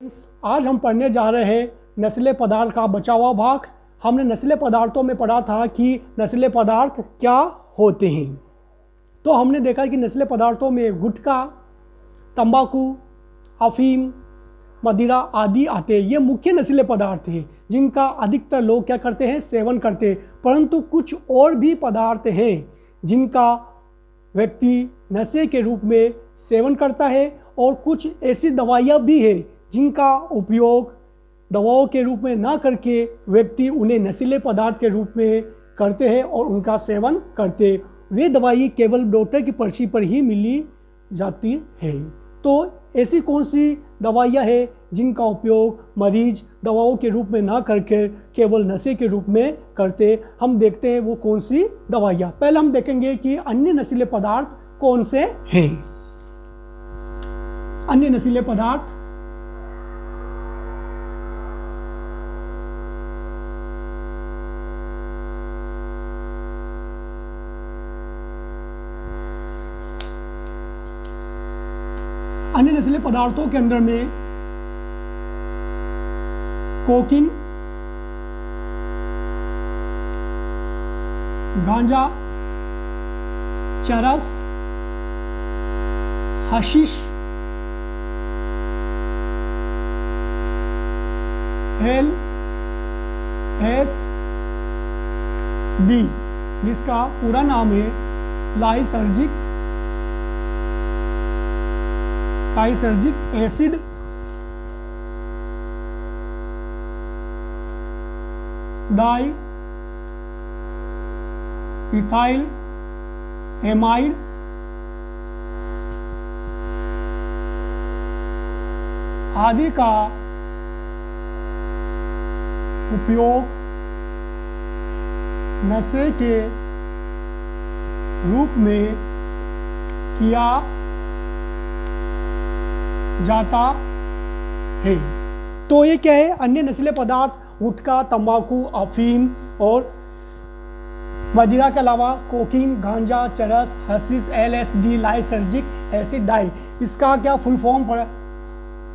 आज हम पढ़ने जा रहे हैं नशीले पदार्थ का बचा हुआ भाग। हमने नशीले पदार्थों में पढ़ा था कि नशीले पदार्थ क्या होते हैं। तो हमने देखा कि नशीले पदार्थों में गुटखा, तंबाकू, अफीम, मदिरा आदि आते हैं। ये मुख्य नशीले पदार्थ हैं जिनका अधिकतर लोग क्या करते हैं, सेवन करते हैं। परंतु कुछ और भी पदार्थ हैं जिनका व्यक्ति नशे के रूप में सेवन करता है, और कुछ ऐसी दवाइयाँ भी हैं जिनका उपयोग दवाओं के रूप में ना करके व्यक्ति उन्हें नशीले पदार्थ के रूप में करते हैं और उनका सेवन करते हैं। वे दवाई केवल डॉक्टर की पर्ची पर ही मिली जाती है। तो ऐसी कौन सी दवाइयाँ हैं जिनका उपयोग मरीज दवाओं के रूप में ना करके केवल नशे के रूप में करते, हम देखते हैं वो कौन सी दवाइयाँ। पहले हम देखेंगे कि अन्य नशीले पदार्थ कौन से हैं। अन्य नशीले पदार्थ पदार्थों के अंदर में कोकीन, गांजा, चरस, हशीश, LSD जिसका पूरा नाम है lysergic acid, di ethyl amide, आदि का उपयोग नशे के रूप में किया जाता है। तो ये क्या है, अन्य नशीले पदार्थ गुटखा, तंबाकू, अफीम और मदिरा के अलावा कोकीन, गांजा, चरस, हशीश, LSD, लाइसर्जिक एसिड, डाई। इसका क्या फुल फॉर्म पर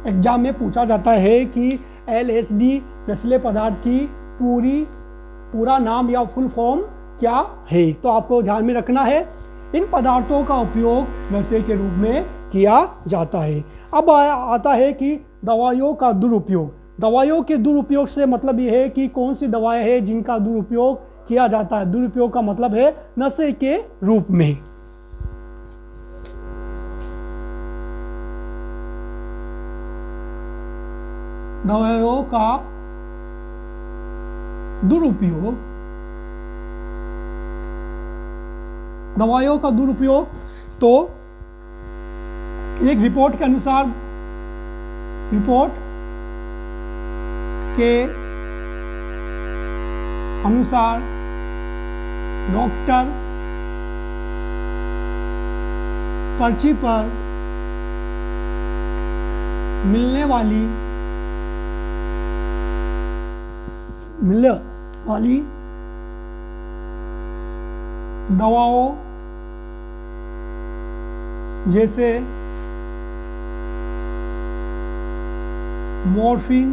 एग्जाम में पूछा जाता है कि LSD नशीले पदार्थ की पूरा नाम या फुल फॉर्म क्या है। तो आपको ध्यान में रखना है, इन पदार्थों का उपयोग नशे के रूप में किया जाता है। अब आता है कि दवाइयों का दुरुपयोग। दवाइयों के दुरुपयोग से मतलब ये है कि कौन सी दवाएं हैं जिनका दुरुपयोग किया जाता है। दुरुपयोग का मतलब है नशे के रूप में। दवाइयों का दुरुपयोग तो एक रिपोर्ट के अनुसार डॉक्टर पर्ची पर मिलने वाली दवाओं जैसे मॉर्फिन,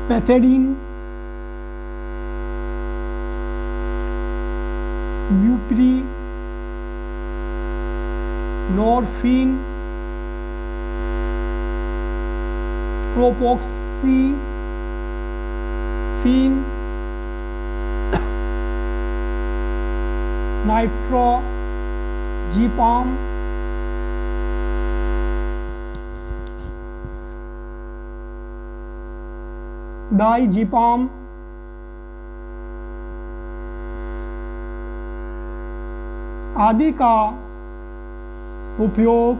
पैथेडीन, बुप्रीनोरफिन, प्रोपोक्सीफिन, नाइट्रोजिपाम, डाइजिपाम, आदि का उपयोग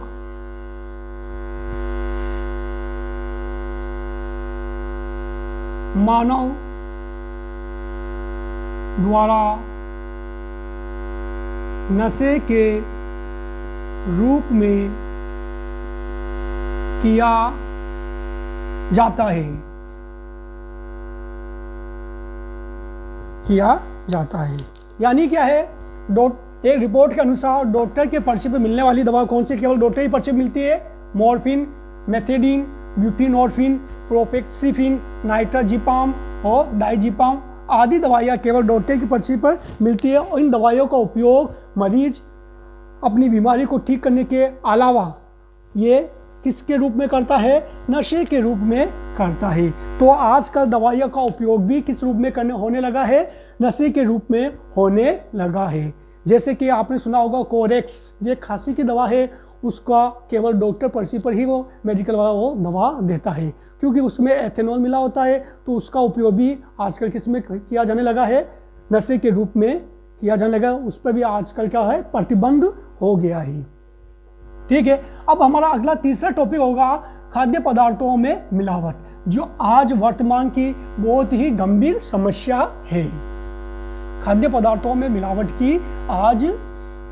मानव द्वारा नशे के रूप में किया जाता है। यानी क्या है, एक रिपोर्ट के अनुसार डॉक्टर के पर्ची पे मिलने वाली दवा कौन सी, केवल डॉक्टर की पर्ची पे मिलती है। मॉर्फिन, मेथिडीन, ब्यूप्रीनोर्फिन, प्रोपेक्सिफिन, नाइट्राजिपाम और डाइजिपाम आदि दवाइयाँ केवल डॉक्टर की पर्ची पर मिलती है और इन दवाइयों का उपयोग मरीज अपनी बीमारी को ठीक करने के अलावा ये किसके रूप में करता है, नशे के रूप में करता है। तो आजकल दवाइयों का उपयोग भी किस रूप में होने लगा है, नशे के रूप में होने लगा है। जैसे कि आपने सुना होगा कोरेक्स, ये खांसी की दवा है, उसका केवल डॉक्टर पर्ची पर ही वो मेडिकल वाला वो दवा देता है, क्योंकि उसमें एथेनॉल मिला होता है। तो उसका उपयोग भी आजकल किस में किया जाने लगा है, नशे के रूप में किया जाने लगा। उस पर भी आजकल क्या है, प्रतिबंध हो गया है। ठीक है, अब हमारा अगला तीसरा टॉपिक होगा खाद्य पदार्थों में मिलावट, जो आज वर्तमान की बहुत ही गंभीर समस्या है। खाद्य पदार्थों में मिलावट की आज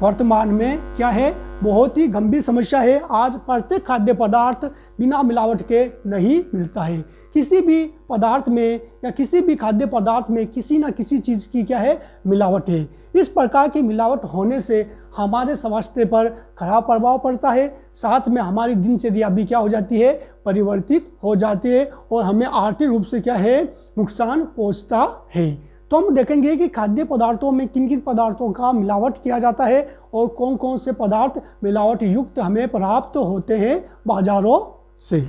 वर्तमान में क्या है, बहुत ही गंभीर समस्या है। आज प्रत्येक खाद्य पदार्थ बिना मिलावट के नहीं मिलता है। किसी भी पदार्थ में या किसी भी खाद्य पदार्थ में किसी न किसी चीज़ की क्या है, मिलावट है। इस प्रकार की मिलावट होने से हमारे स्वास्थ्य पर खराब प्रभाव पड़ता है, साथ में हमारी दिनचर्या भी क्या हो जाती है, परिवर्तित हो जाती है और हमें आर्थिक रूप से क्या है, नुकसान पहुंचता है। तो हम देखेंगे कि खाद्य पदार्थों में किन किन पदार्थों का मिलावट किया जाता है और कौन कौन से पदार्थ मिलावट युक्त हमें प्राप्त होते हैं बाजारों से।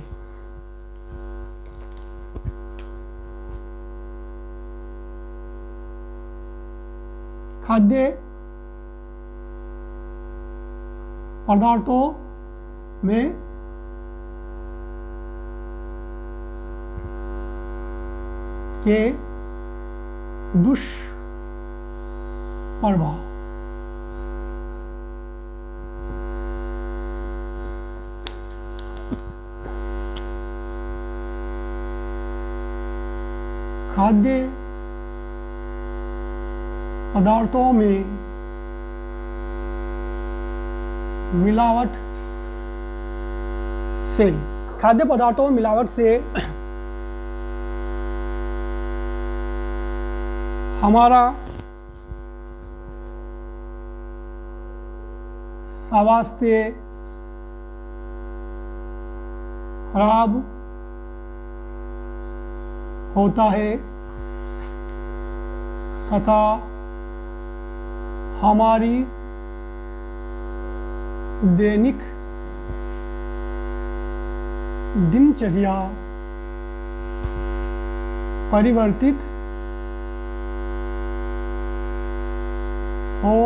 खाद्य पदार्थों में के दुष्प्रभाव। खाद्य पदार्थों में मिलावट से, खाद्य पदार्थों में मिलावट से हमारा स्वास्थ्य खराब होता है तथा हमारी दैनिक दिनचर्या परिवर्तित हो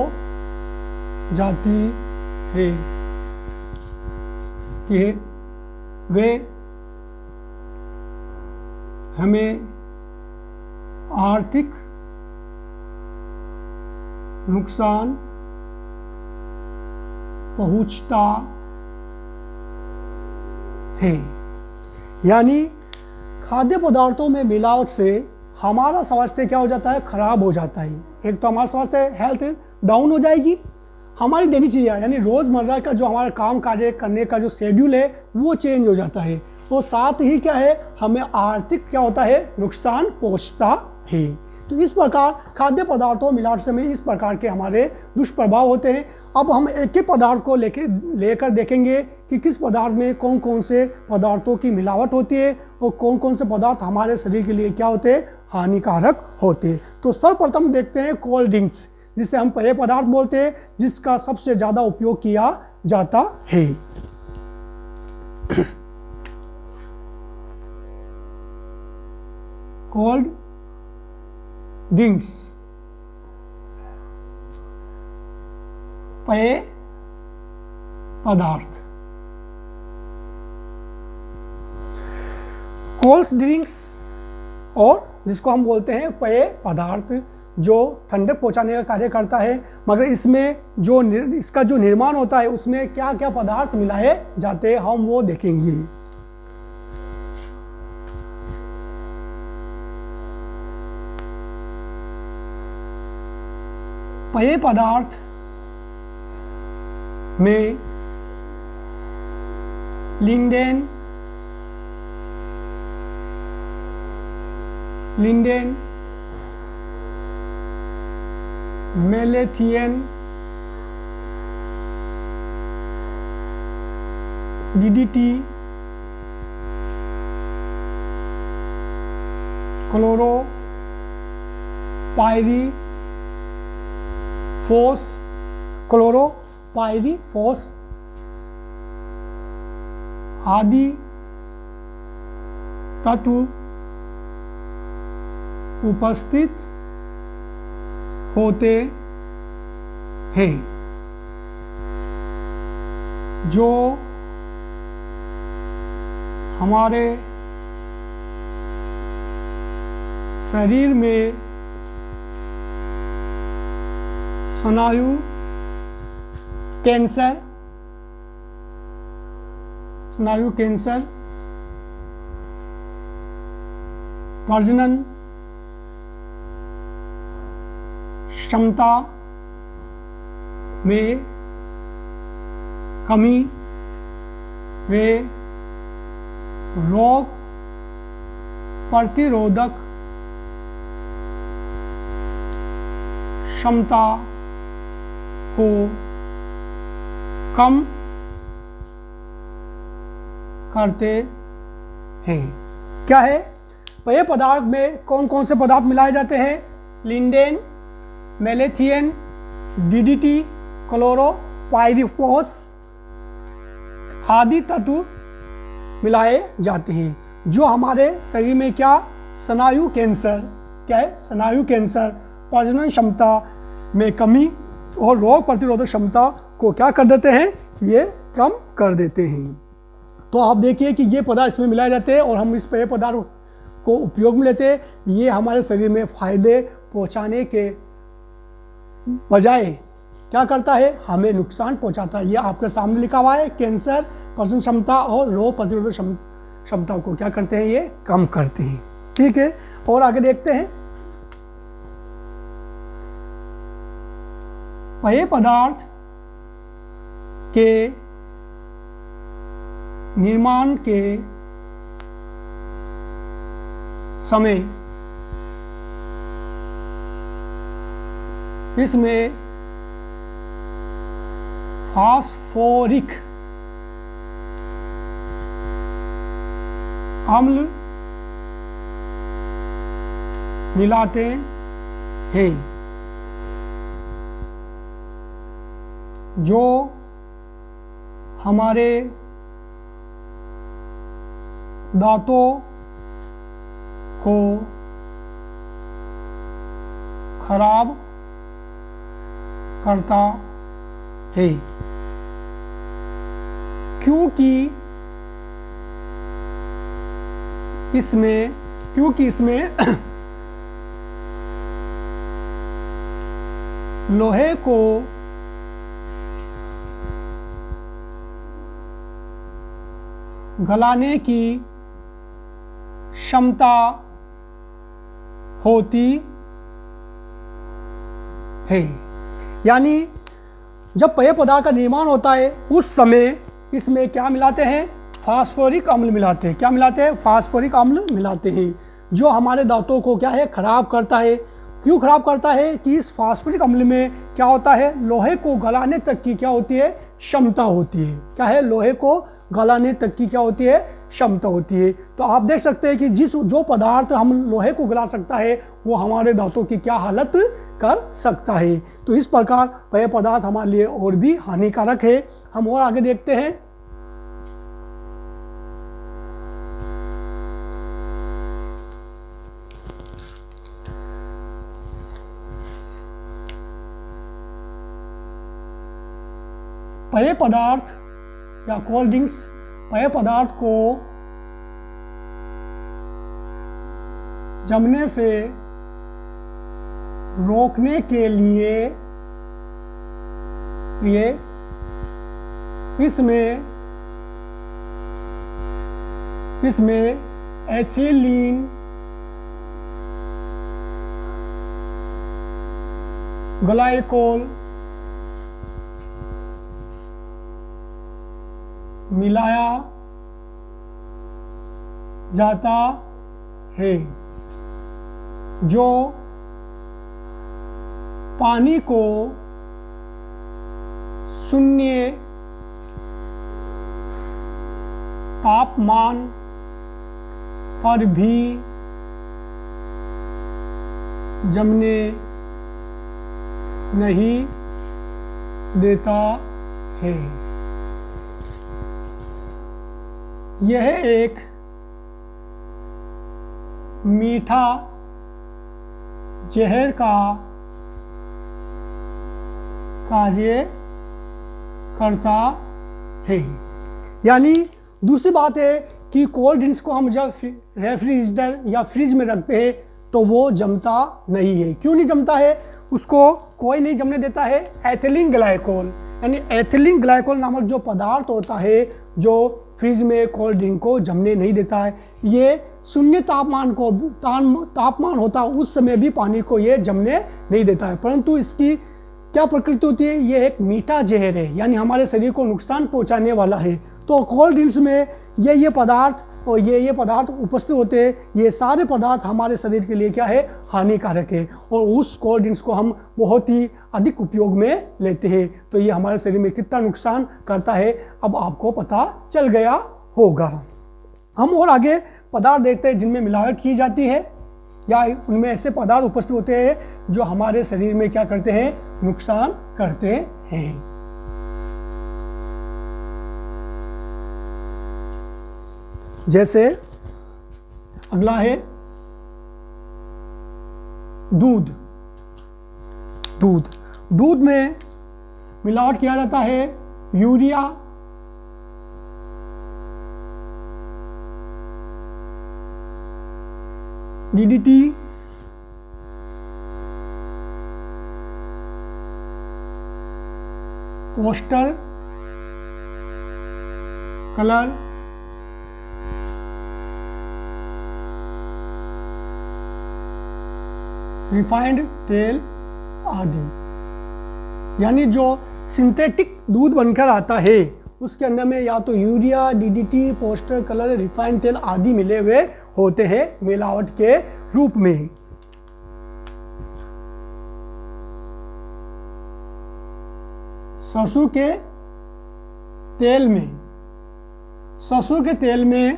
जाती है कि वे हमें आर्थिक नुकसान पहुंचता है। यानी खाद्य पदार्थों में मिलावट से हमारा स्वास्थ्य क्या हो जाता है, खराब हो जाता है। एक तो हमारा स्वास्थ्य हेल्थ डाउन हो जाएगी, हमारी दिनचर्या यानी रोज़मर्रा का जो हमारा काम कार्य करने का जो शेड्यूल है वो चेंज हो जाता है, तो साथ ही क्या है, हमें आर्थिक क्या होता है, नुकसान पहुंचता है। तो इस प्रकार खाद्य पदार्थों मिलावट से में इस प्रकार के हमारे दुष्प्रभाव होते हैं। अब हम एक एक पदार्थ को लेकर देखेंगे कि किस पदार्थ में कौन कौन से पदार्थों की मिलावट होती है और कौन कौन से पदार्थ हमारे शरीर के लिए क्या होते हैं, हानिकारक होते हैं। तो सर्वप्रथम देखते हैं कोल्ड ड्रिंक्स, जिसे हम पेय पदार्थ बोलते हैं, जिसका सबसे ज़्यादा उपयोग किया जाता है। कोल्ड ड्रिंक्स पेय पदार्थ। कोल्ड ड्रिंक्स और जिसको हम बोलते हैं पेय पदार्थ, जो ठंडक पहुंचाने का कार्य करता है, मगर इसमें जो इसका जो निर्माण होता है उसमें क्या क्या पदार्थ मिलाए जाते हैं हम वो देखेंगे। पेय पदार्थ में लिंडेन, मेलेथियन, DDT, क्लोरोपाइरीफॉस आदि तत्व उपस्थित होते हैं जो हमारे शरीर में स्नायु कैंसर प्रजनन क्षमता में कमी व रोग प्रतिरोधक क्षमता को कम करते हैं। क्या है? पेय पदार्थ में कौन कौन से पदार्थ मिलाए जाते हैं? लिंडेन, मेलेथियन, डीडीटी, क्लोरोपाइरीफॉस आदि तत्व मिलाए जाते हैं जो हमारे शरीर में क्या स्नायु कैंसर, क्या है? स्नायु कैंसर, प्रजनन क्षमता में कमी और रोग प्रतिरोधक क्षमता को क्या कर देते हैं? ये कम कर देते हैं। तो आप देखिए कि ये पदार्थ इसमें मिलाए जाते हैं और हम इस पेय पदार्थ को उपयोग में लेते हैं। ये हमारे शरीर में फायदे पहुंचाने के बजाय क्या करता है? हमें नुकसान पहुंचाता है। ये आपके सामने लिखा हुआ है, कैंसर, प्रजनन क्षमता और रोग प्रतिरोधक क्षमता को क्या करते हैं? ये कम करते हैं। ठीक है, और आगे देखते हैं। पेय पदार्थ के निर्माण के समय इसमें फास्फोरिक अम्ल मिलाते हैं जो हमारे दांतों को खराब करता है, क्योंकि इसमें लोहे को गलाने की क्षमता होती है। यानी जब पेय पदार्थ का निर्माण होता है उस समय इसमें क्या मिलाते हैं? फास्फोरिक अम्ल मिलाते हैं। क्या मिलाते हैं? फास्फोरिक अम्ल मिलाते हैं जो हमारे दांतों को क्या है? खराब करता है। क्यों खराब करता है? कि इस फास्फोरिक अम्ल में क्या होता है? लोहे को गलाने तक की क्या होती है? क्षमता होती है। क्या है? लोहे को गलाने तक की क्या होती है? क्षमता होती है। तो आप देख सकते हैं कि जो पदार्थ हम लोहे को गला सकता है वो हमारे दांतों की क्या हालत कर सकता है। तो इस प्रकार पेय पदार्थ हमारे लिए और भी हानिकारक है। हम और आगे देखते हैं। पेय पदार्थ या कोल्ड ड्रिंक्स पेय पदार्थ को जमने से रोकने के लिए इसमें एथिलीन ग्लाइकोल मिलाया जाता है जो पानी को शून्य तापमान पर भी जमने नहीं देता है। यह एक मीठा जहर का कार्य करता है। यानी दूसरी बात है कि कोल्ड ड्रिंक्स को हम जब रेफ्रिजरेटर या फ्रिज में रखते हैं तो वो जमता नहीं है। क्यों नहीं जमता है? उसको कोई नहीं जमने देता है, एथिलीन ग्लाइकोल। यानी एथिलीन ग्लाइकोल नामक जो पदार्थ होता है जो फ्रिज में कोल्ड ड्रिंक को जमने नहीं देता है। ये शून्य तापमान होता है उस समय भी पानी को ये जमने नहीं देता है। परंतु इसकी क्या प्रकृति होती है? ये एक मीठा जहर है, यानी हमारे शरीर को नुकसान पहुंचाने वाला है। तो कोल्ड ड्रिंक्स में ये पदार्थ और ये पदार्थ उपस्थित होते हैं। ये सारे पदार्थ हमारे शरीर के लिए क्या है? हानिकारक है। और उस कोल्ड ड्रिंक्स को हम बहुत ही अधिक उपयोग में लेते हैं। तो ये हमारे शरीर में कितना नुकसान करता है अब आपको पता चल गया होगा। हम और आगे पदार्थ देखते हैं जिनमें मिलावट की जाती है या उनमें ऐसे पदार्थ उपस्थित होते हैं जो हमारे शरीर में क्या करते हैं? नुकसान करते हैं। जैसे अगला है दूध। दूध में मिलावट किया जाता है urea, DDT, poster colour, refined तेल आदि। यानी जो सिंथेटिक दूध बनकर आता है उसके अंदर में या तो urea, DDT, poster colour, refined तेल आदि मिले हुए होते हैं मिलावट के रूप में। सरसों के तेल में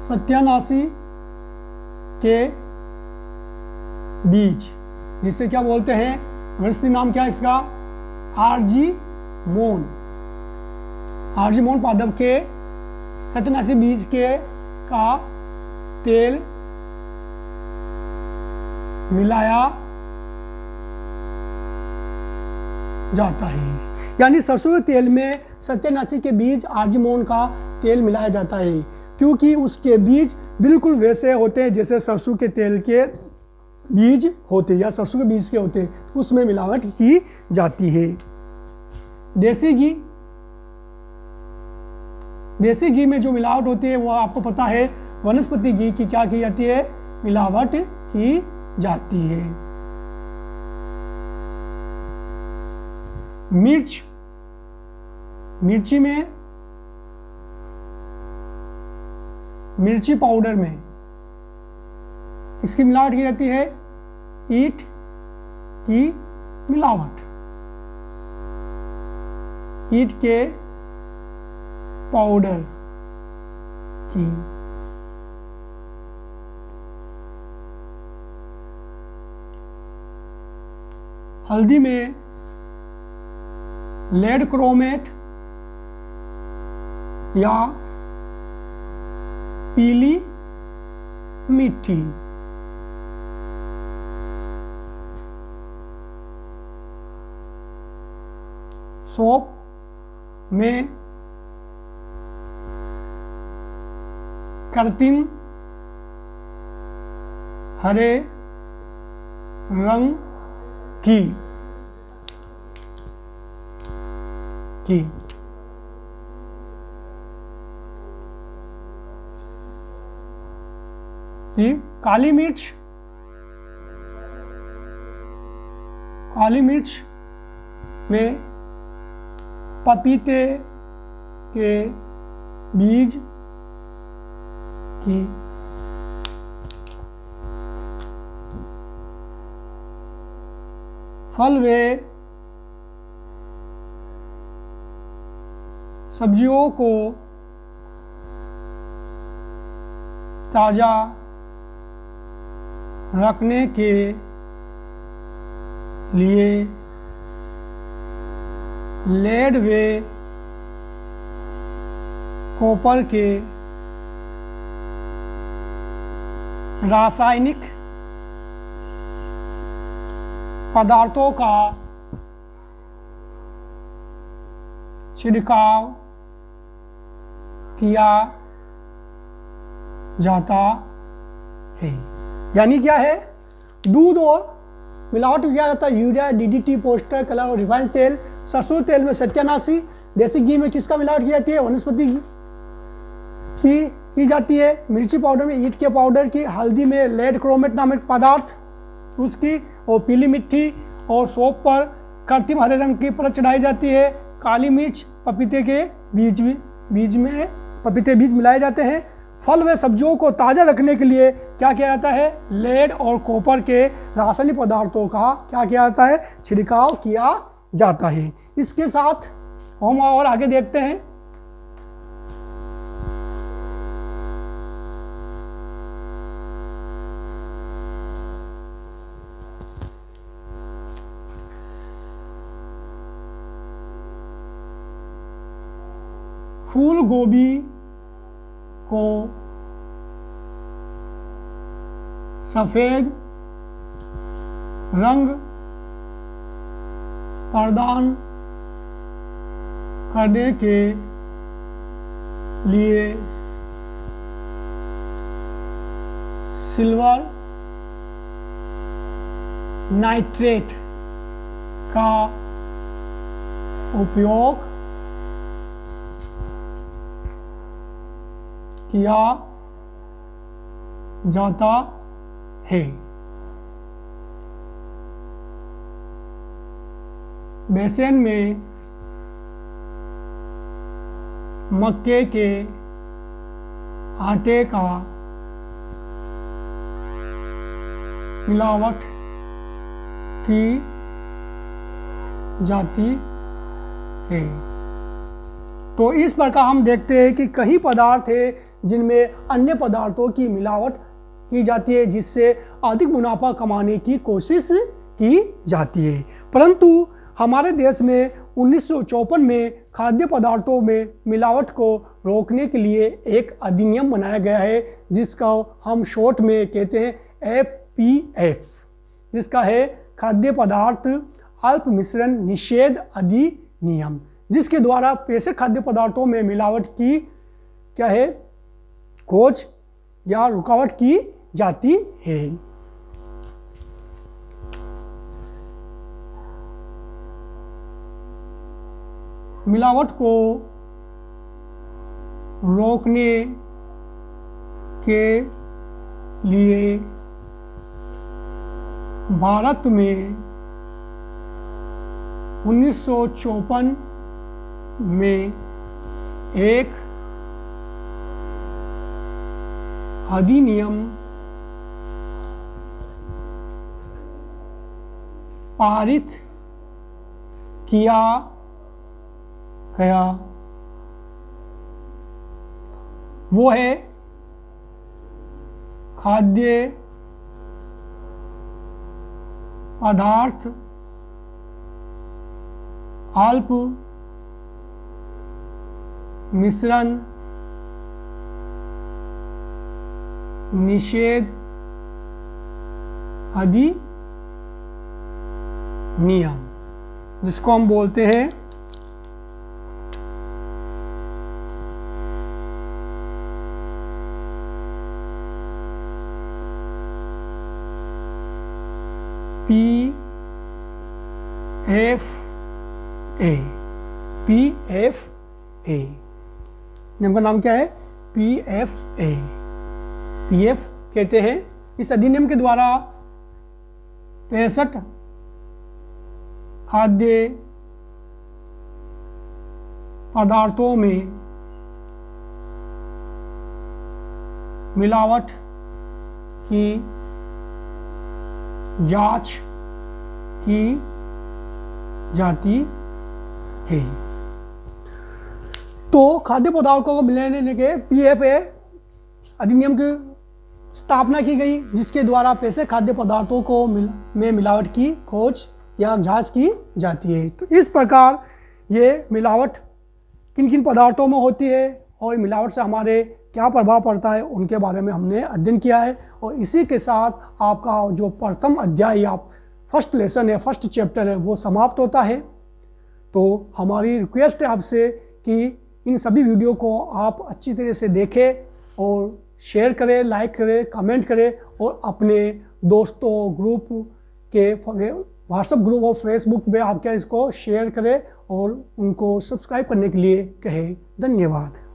सत्यानाशी के बीज, जिसे क्या बोलते हैं? वनस्पति नाम क्या है इसका? आर्जीमोन पादप के सत्यानाशी बीज के का तेल मिलाया जाता है। यानी सरसों के तेल में सत्यानाशी के बीज आर्जीमोन का तेल मिलाया जाता है, क्योंकि उसके बीज बिल्कुल वैसे होते हैं जैसे सरसों के तेल के बीज होते हैं या सरसों के बीज के होते हैं, उसमें मिलावट की जाती है। देसी घी में जो मिलावट होती है वो आपको पता है, वनस्पति घी की क्या की जाती है? मिलावट की जाती है। मिर्ची पाउडर में इसकी मिलावट की जाती है ईट की मिलावट, ईट के पाउडर की। हल्दी में लेड क्रोमेट या पीली मिट्टी। सोप में कर्तिन हरे रंग की काली मिर्च में पपीते के बीज की। फल व सब्जियों को ताज़ा रखने के लिए लेड व कॉपर के रासायनिक पदार्थों का छिड़काव किया जाता है। यानी क्या है, दूध और मिलावट किया जाता है। यूरिया, डीडीटी, पोस्टर कलर और रिफाइंड तेल। सरसों तेल में सत्यानाशी। देसी घी में किसका मिलावट की जाती है, वनस्पति की जाती है। मिर्ची पाउडर में ईंट के पाउडर की। हल्दी में लेड क्रोमेट नामक पदार्थ उसकी। और पीली मिट्टी और सोप पर कृत्रिम हरे रंग की परत चढ़ाई जाती है। काली मिर्च, पपीते के बीज में पपीते बीज मिलाए जाते हैं। फल व सब्जियों को ताज़ा रखने के लिए क्या किया जाता है, लेड और कॉपर के रासायनिक पदार्थों का क्या किया जाता है, छिड़काव किया जाता है। इसके साथ हम और आगे देखते हैं। फूल गोभी को सफ़ेद रंग प्रदान करने के लिए सिल्वर नाइट्रेट का उपयोग किया जाता है। बेसन में मक्के के आटे का मिलावट की जाती है। तो इस प्रकार हम देखते हैं कि कई पदार्थ है जिनमें अन्य पदार्थों की मिलावट की जाती है, जिससे अधिक मुनाफा कमाने की कोशिश की जाती है। परंतु हमारे देश में 1954 में खाद्य पदार्थों में मिलावट को रोकने के लिए एक अधिनियम बनाया गया है, जिसका हम शॉर्ट में कहते हैं FPF, जिसका है खाद्य पदार्थ अल्प मिश्रण निषेध अधिनियम, जिसके द्वारा पेशे खाद्य पदार्थों में मिलावट की क्या है, खोज या रुकावट की जाती है। मिलावट को रोकने के लिए भारत में 1954 में एक अधिनियम पारित किया गया। वो है खाद्य पदार्थ अल्प मिश्रण निषेध अधिनियम, जिसको हम बोलते हैं PFA। नियम का नाम क्या है, PFA। PF कहते हैं इस अधिनियम के द्वारा 65 खाद्य पदार्थों में मिलावट की जांच की जाती है। तो खाद्य पदार्थों को मिलाने के PFA अधिनियम के स्थापना की गई जिसके द्वारा पेय खाद्य पदार्थों को में मिलावट की खोज या जांच की जाती है। तो इस प्रकार ये मिलावट किन किन पदार्थों में होती है और मिलावट से हमारे क्या प्रभाव पड़ता है उनके बारे में हमने अध्ययन किया है। और इसी के साथ आपका जो प्रथम अध्याय या फर्स्ट लेसन है, फर्स्ट चैप्टर है, वो समाप्त होता है। तो हमारी रिक्वेस्ट है आपसे कि इन सभी वीडियो को आप अच्छी तरह से देखें और शेयर करें, लाइक करें, कमेंट करें और अपने दोस्तों ग्रुप के व्हाट्सएप ग्रुप और फेसबुक पे आप क्या इसको शेयर करें और उनको सब्सक्राइब करने के लिए कहें। धन्यवाद।